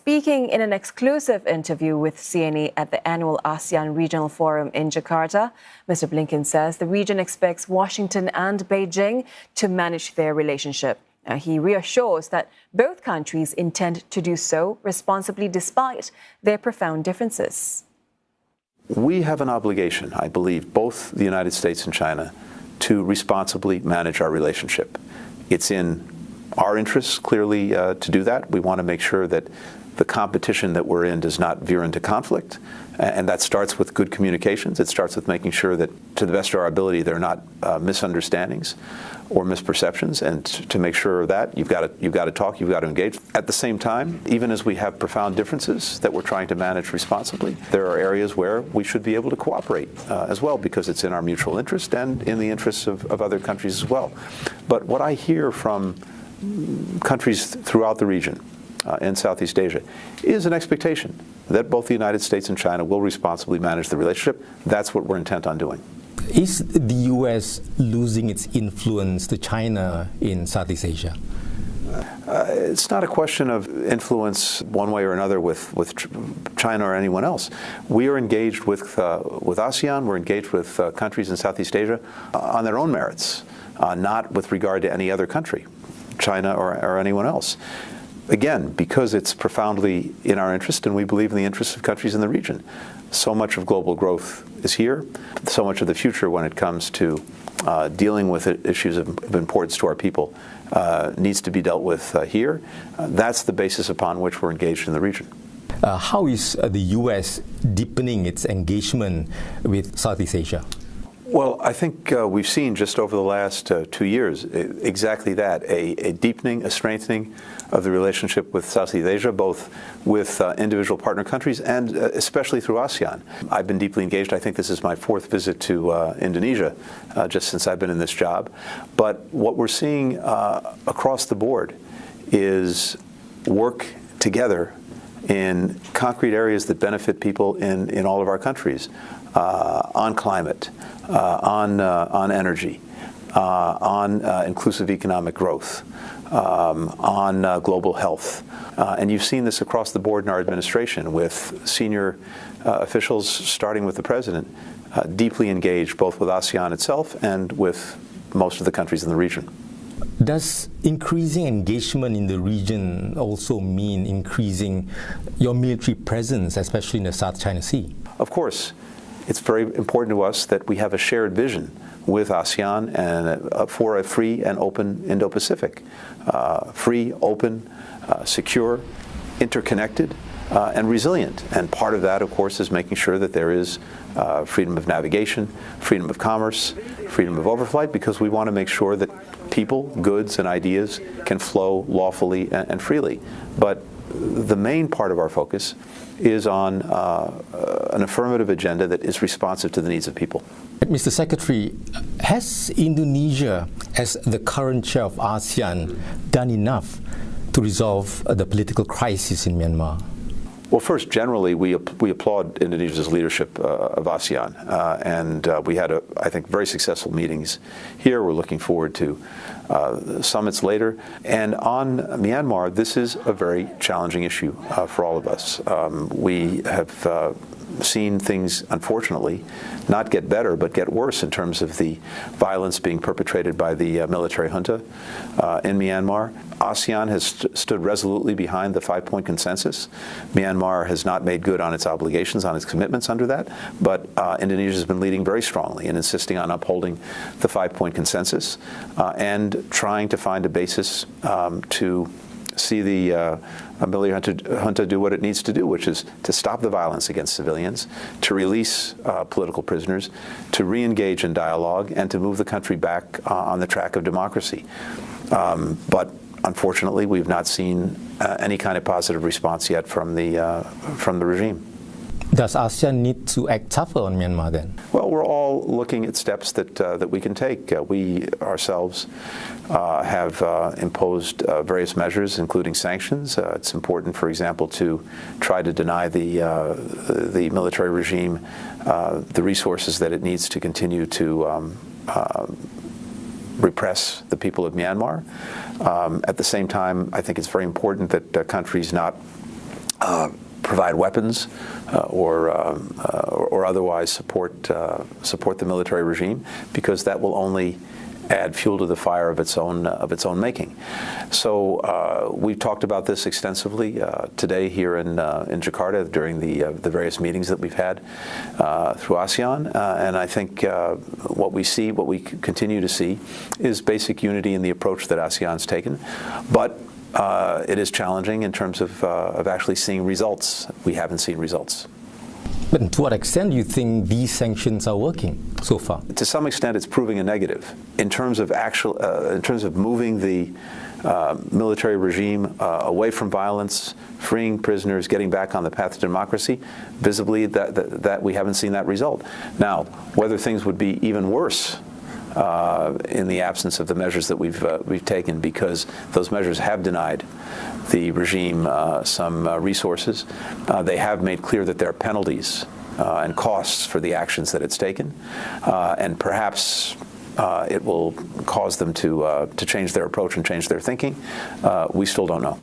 speaking in an exclusive interview with CNA at the annual ASEAN Regional Forum in Jakarta, Mr. Blinken says the region expects Washington and Beijing to manage their relationship. He reassures that both countries intend to do so responsibly despite their profound differences. We have an obligation, I believe, both the United States and China, to responsibly manage our relationship. It's in our interests, clearly, to do that. We want to make sure that the competition that we're in does not veer into conflict, and that starts with good communications. It starts with making sure that, to the best of our ability, there are not misunderstandings or misperceptions. And to make sure of that, you've got to talk, you've got to engage. At the same time, even as we have profound differences that we're trying to manage responsibly, there are areas where we should be able to cooperate as well, because it's in our mutual interest and in the interests of other countries as well. But what I hear from countries throughout the region in Southeast Asia is an expectation that both the United States and China will responsibly manage the relationship. That's what we're intent on doing. Is the U.S. losing its influence to China in Southeast Asia? It's not a question of influence one way or another with China or anyone else. We are engaged with ASEAN. We're engaged with countries in Southeast Asia on their own merits, not with regard to any other country, China or anyone else. Again, because it's profoundly in our interest, and we believe in the interests of countries in the region. So much of global growth is here. So much of the future, when it comes to dealing with issues of importance to our people, needs to be dealt with here. That's the basis upon which we're engaged in the region. How is the U.S. deepening its engagement with Southeast Asia? Well, I think we've seen just over the last 2 years exactly that, a deepening, a strengthening of the relationship with Southeast Asia, both with individual partner countries and especially through ASEAN. I've been deeply engaged. I think this is my 4th visit to Indonesia just since I've been in this job. But what we're seeing across the board is work together in concrete areas that benefit people in all of our countries, on climate, on energy, on inclusive economic growth, on global health. And you've seen this across the board in our administration with senior officials, starting with the President, deeply engaged both with ASEAN itself and with most of the countries in the region. Does increasing engagement in the region also mean increasing your military presence, especially in the South China Sea? Of course. It's very important to us that we have a shared vision with ASEAN and for a free and open Indo-Pacific. Free, open, secure, interconnected, and resilient. And part of that, of course, is making sure that there is freedom of navigation, freedom of commerce, freedom of overflight, because we want to make sure that people, goods, and ideas can flow lawfully and freely. But the main part of our focus is on an affirmative agenda that is responsive to the needs of people. Mr. Secretary, has Indonesia, as the current chair of ASEAN, done enough to resolve the political crisis in Myanmar? Well, first, generally, we applaud Indonesia's leadership of ASEAN, and we had, I think, very successful meetings here. We're looking forward to summits later. And on Myanmar, this is a very challenging issue for all of us. We have seen things, unfortunately, not get better, but get worse in terms of the violence being perpetrated by the military junta in Myanmar. ASEAN has stood resolutely behind the 5-point consensus. Myanmar has not made good on its obligations, on its commitments under that, but Indonesia has been leading very strongly and insisting on upholding the 5-point consensus and trying to find a basis to see the military junta do what it needs to do, which is to stop the violence against civilians, to release political prisoners, to re-engage in dialogue, and to move the country back on the track of democracy. But unfortunately, we've not seen any kind of positive response yet from the regime. Does ASEAN need to act tougher on Myanmar then? Well, we're all looking at steps that we can take. We ourselves have imposed various measures, including sanctions. It's important, for example, to try to deny the military regime the resources that it needs to continue to repress the people of Myanmar. At the same time, I think it's very important that countries not provide weapons or otherwise support the military regime, because that will only add fuel to the fire of its own making. So we've talked about this extensively today here in Jakarta during the various meetings that we've had through ASEAN, and I think what we continue to see is basic unity in the approach that ASEAN's taken, but it is challenging in terms of actually seeing results. We haven't seen results. But to what extent do you think these sanctions are working so far? To some extent, it's proving a negative in terms of in terms of moving the military regime away from violence, freeing prisoners, getting back on the path to democracy. Visibly, that we haven't seen that result. Now, whether things would be even worse in the absence of the measures that we've taken, because those measures have denied the regime some resources. They have made clear that there are penalties and costs for the actions that it's taken, and perhaps it will cause them to change their approach and change their thinking. We still don't know.